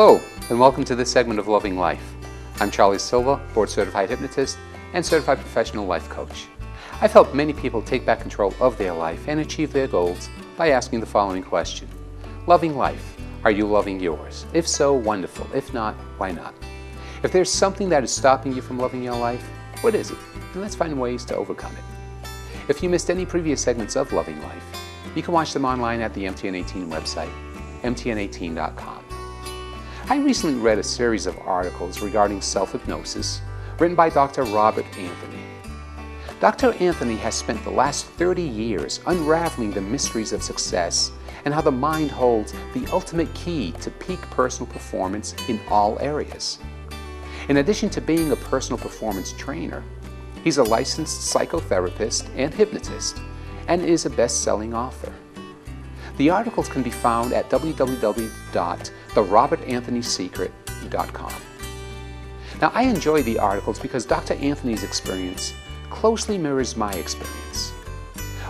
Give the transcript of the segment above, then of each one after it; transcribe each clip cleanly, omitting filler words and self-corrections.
Hello, and welcome to this segment of Loving Life. I'm Charlie Silva, board-certified hypnotist and certified professional life coach. I've helped many people take back control of their life and achieve their goals by asking the following question. Loving life, are you loving yours? If so, wonderful. If not, why not? If there's something that is stopping you from loving your life, what is it? And let's find ways to overcome it. If you missed any previous segments of Loving Life, you can watch them online at the MTN18 website, mtn18.com. I recently read a series of articles regarding self-hypnosis written by Dr. Robert Anthony. Dr. Anthony has spent the last 30 years unraveling the mysteries of success and how the mind holds the ultimate key to peak personal performance in all areas. In addition to being a personal performance trainer, he's a licensed psychotherapist and hypnotist and is a best-selling author. The articles can be found at www.therobertanthonysecret.com. Now, I enjoy the articles because Dr. Anthony's experience closely mirrors my experience.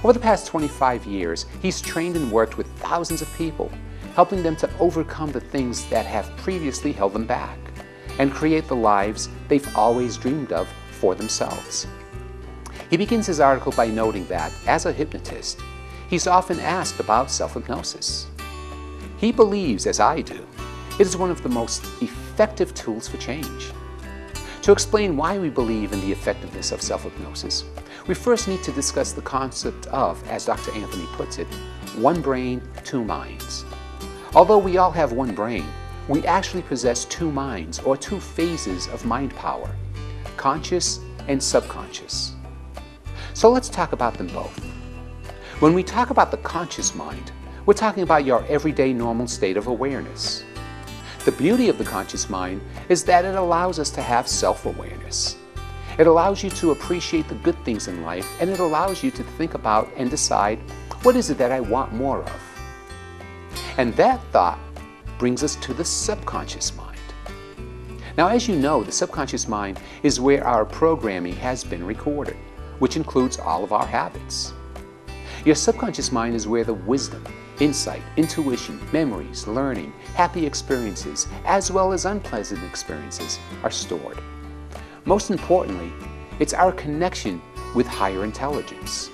Over the past 25 years, he's trained and worked with thousands of people, helping them to overcome the things that have previously held them back and create the lives they've always dreamed of for themselves. He begins his article by noting that, as a hypnotist, he's often asked about self-hypnosis. He believes, as I do, it is one of the most effective tools for change. To explain why we believe in the effectiveness of self-hypnosis, we first need to discuss the concept of, as Dr. Anthony puts it, one brain, two minds. Although we all have one brain, we actually possess two minds, or two phases of mind power, conscious and subconscious. So let's talk about them both. When we talk about the conscious mind, we're talking about your everyday normal state of awareness. The beauty of the conscious mind is that it allows us to have self-awareness. It allows you to appreciate the good things in life, and it allows you to think about and decide, what is it that I want more of? And that thought brings us to the subconscious mind. Now, as you know, the subconscious mind is where our programming has been recorded, which includes all of our habits. Your subconscious mind is where the wisdom, insight, intuition, memories, learning, happy experiences, as well as unpleasant experiences are stored. Most importantly, it's our connection with higher intelligence.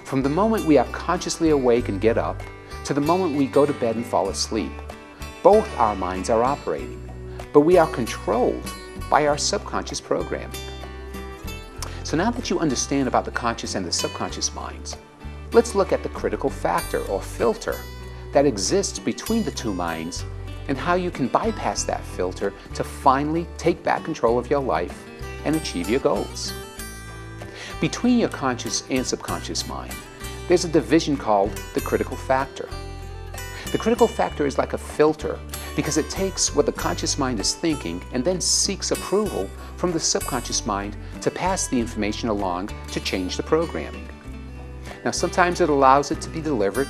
From the moment we are consciously awake and get up, to the moment we go to bed and fall asleep, both our minds are operating, but we are controlled by our subconscious programming. So now that you understand about the conscious and the subconscious minds, let's look at the critical factor or filter that exists between the two minds and how you can bypass that filter to finally take back control of your life and achieve your goals. Between your conscious and subconscious mind, there's a division called the critical factor. The critical factor is like a filter because it takes what the conscious mind is thinking and then seeks approval from the subconscious mind to pass the information along to change the programming. Now, sometimes it allows it to be delivered,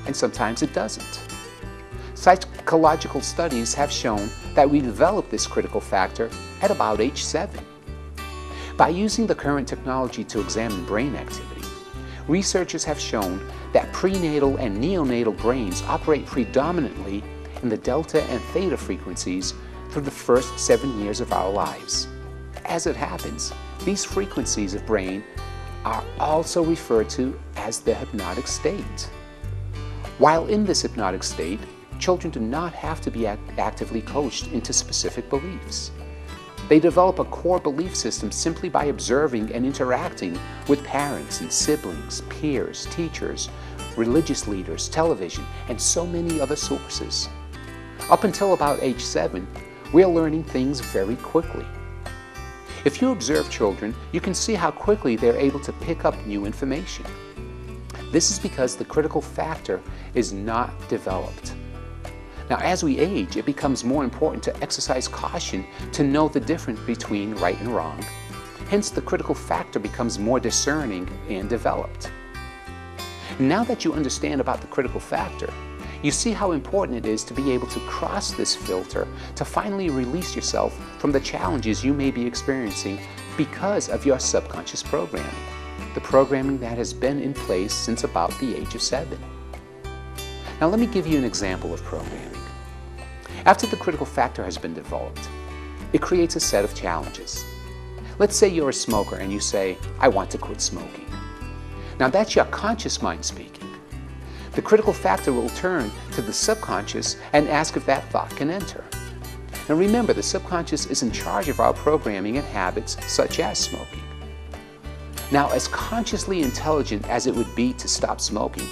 and sometimes it doesn't. Psychological studies have shown that we develop this critical factor at about age 7. By using the current technology to examine brain activity, researchers have shown that prenatal and neonatal brains operate predominantly in the delta and theta frequencies through the first 7 years of our lives. As it happens, these frequencies of brain are also referred to as the hypnotic state. While in this hypnotic state, children do not have to be actively coached into specific beliefs. They develop a core belief system simply by observing and interacting with parents and siblings, peers, teachers, religious leaders, television, and so many other sources. Up until about age 7, we are learning things very quickly. If you observe children, you can see how quickly they're able to pick up new information. This is because the critical factor is not developed. Now, as we age, it becomes more important to exercise caution to know the difference between right and wrong. Hence, the critical factor becomes more discerning and developed. Now that you understand about the critical factor, you see how important it is to be able to cross this filter to finally release yourself from the challenges you may be experiencing because of your subconscious programming, the programming that has been in place since about the age of 7. Now let me give you an example of programming. After the critical factor has been developed, it creates a set of challenges. Let's say you're a smoker and you say, I want to quit smoking. Now that's your conscious mind speaking. The critical factor will turn to the subconscious and ask if that thought can enter. Now remember, the subconscious is in charge of our programming and habits such as smoking. Now, as consciously intelligent as it would be to stop smoking,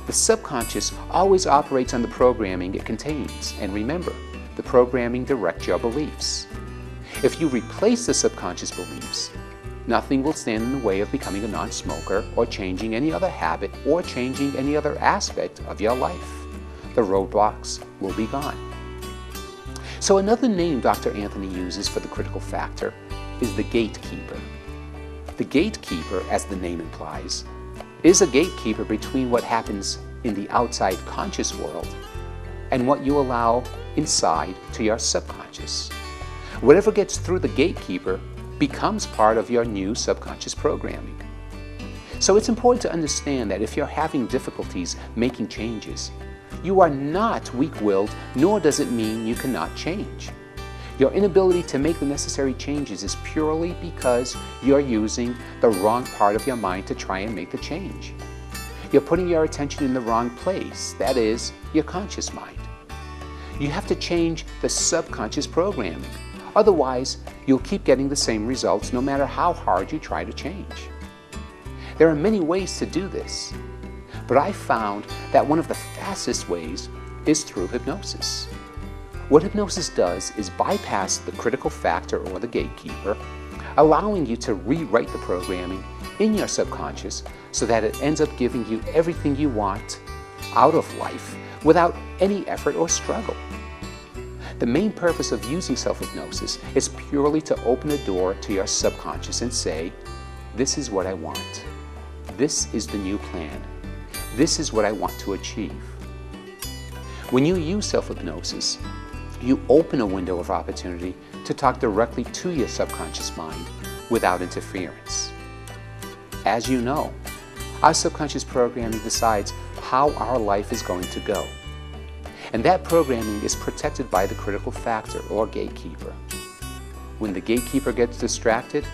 the subconscious always operates on the programming it contains. And remember, the programming directs your beliefs. If you replace the subconscious beliefs, nothing will stand in the way of becoming a non-smoker or changing any other habit or changing any other aspect of your life. The roadblocks will be gone. So another name Dr. Anthony uses for the critical factor is the gatekeeper. The gatekeeper, as the name implies, is a gatekeeper between what happens in the outside conscious world and what you allow inside to your subconscious. Whatever gets through the gatekeeper becomes part of your new subconscious programming. So it's important to understand that if you're having difficulties making changes, you are not weak-willed, nor does it mean you cannot change. Your inability to make the necessary changes is purely because you're using the wrong part of your mind to try and make the change. You're putting your attention in the wrong place, that is, your conscious mind. You have to change the subconscious programming. Otherwise, you'll keep getting the same results no matter how hard you try to change. There are many ways to do this, but I found that one of the fastest ways is through hypnosis. What hypnosis does is bypass the critical factor or the gatekeeper, allowing you to rewrite the programming in your subconscious so that it ends up giving you everything you want out of life without any effort or struggle. The main purpose of using self-hypnosis is purely to open a door to your subconscious and say, this is what I want. This is the new plan. This is what I want to achieve. When you use self-hypnosis, you open a window of opportunity to talk directly to your subconscious mind without interference. As you know, our subconscious programming decides how our life is going to go. And that programming is protected by the critical factor or gatekeeper. When the gatekeeper gets distracted,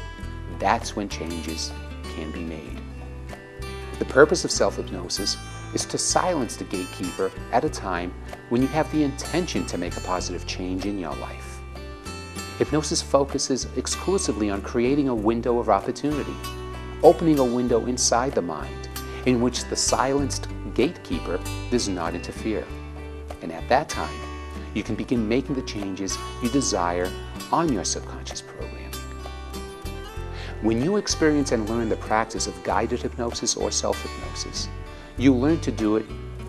that's when changes can be made. The purpose of self-hypnosis is to silence the gatekeeper at a time when you have the intention to make a positive change in your life. Hypnosis focuses exclusively on creating a window of opportunity, opening a window inside the mind in which the silenced gatekeeper does not interfere. And at that time, you can begin making the changes you desire on your subconscious programming. When you experience and learn the practice of guided hypnosis or self-hypnosis, you learn to do it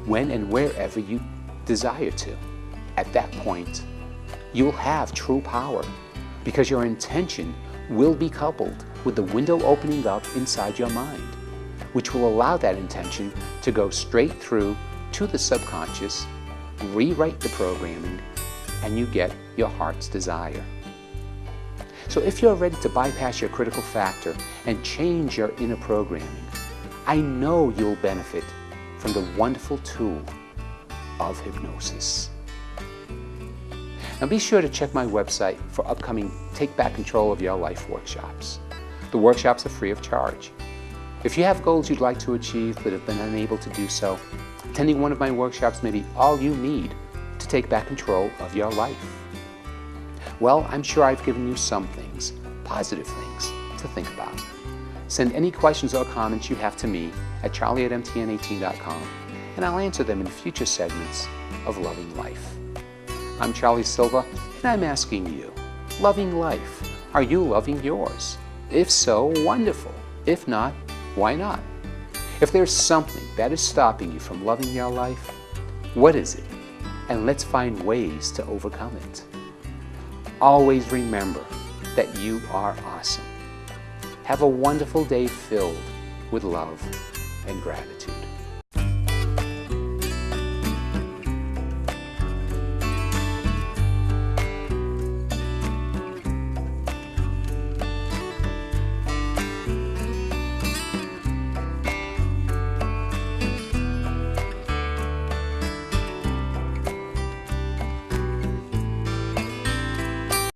when and wherever you desire to. At that point, you'll have true power because your intention will be coupled with the window opening up inside your mind, which will allow that intention to go straight through to the subconscious, rewrite the programming, and you get your heart's desire. So if you're ready to bypass your critical factor and change your inner programming, I know you'll benefit from the wonderful tool of hypnosis. Now be sure to check my website for upcoming Take Back Control of Your Life workshops. The workshops are free of charge. If you have goals you'd like to achieve but have been unable to do so, attending one of my workshops may be all you need to take back control of your life. Well, I'm sure I've given you some things, positive things, to think about. Send any questions or comments you have to me at charlie@mtn18.com, and I'll answer them in future segments of Loving Life. I'm Charlie Silva, and I'm asking you, loving life, are you loving yours? If so, wonderful. If not, why not? If there's something that is stopping you from loving your life, what is it? And let's find ways to overcome it. Always remember that you are awesome. Have a wonderful day filled with love and gratitude.